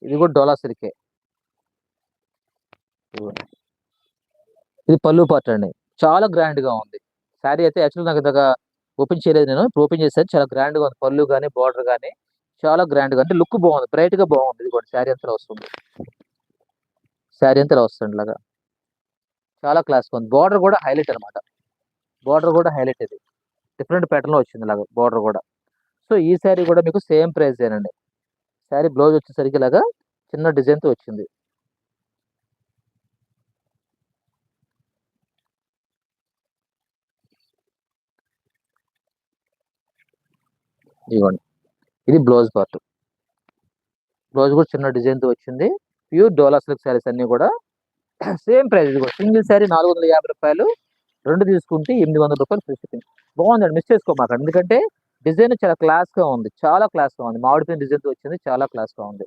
ఇది కూడా డోలా సిల్కే. ఇది పళ్ళు పార్ట్ అండి. చాలా గ్రాండ్ గా ఉంది శారీ అయితే. యాక్చువల్ నాకు ఇందాక ఓపెన్ చేయలేదు నేను, ఇప్పుడు ఓపెన్ చేశాను. చాలా గ్రాండ్ గా ఉంది పళ్ళు కానీ బార్డర్ కానీ, చాలా గ్రాండ్ గా అంటే లుక్ బాగుంది, బ్రైట్ గా బాగుంది. ఇది కూడా శారీ అంతా వస్తుంది, శారీ అంతా వస్తుంది ఇలాగా, చాలా క్లాస్ గా ఉంది. బార్డర్ కూడా హైలైట్ అనమాట, బార్డర్ కూడా హైలైట్. ఇది డిఫరెంట్ ప్యాటర్న్ లో వచ్చింది ఇలాగా బార్డర్ కూడా. సో ఈ శారీ కూడా మీకు సేమ్ ప్రైస్ ఏనండి. శారీ బ్లౌజ్ వచ్చేసరికి ఇలాగా చిన్న డిజైన్ తో వచ్చింది. ఇవ్వండి, ఇది బ్లౌజ్ పార్ట్. బ్లౌజ్ కూడా చిన్న డిజైన్ తో వచ్చింది. ప్యూర్ డోలా సిల్క్ శారీస్ అన్ని కూడా సేమ్ ప్రైస్. ఇది కూడా సింగిల్ శారీ 450 రూపాయలు, రెండు తీసుకుంటే 800 రూపాయలు ఫ్రీ షిప్పింగ్. బాగుందండి, మిస్ చేసుకోమాకండి. ఎందుకంటే డిజైన్ చాలా క్లాస్ గా ఉంది, చాలా క్లాస్ గా ఉంది. మామిడిపోయిన డిజైన్ తో వచ్చింది, చాలా క్లాస్ గా ఉంది.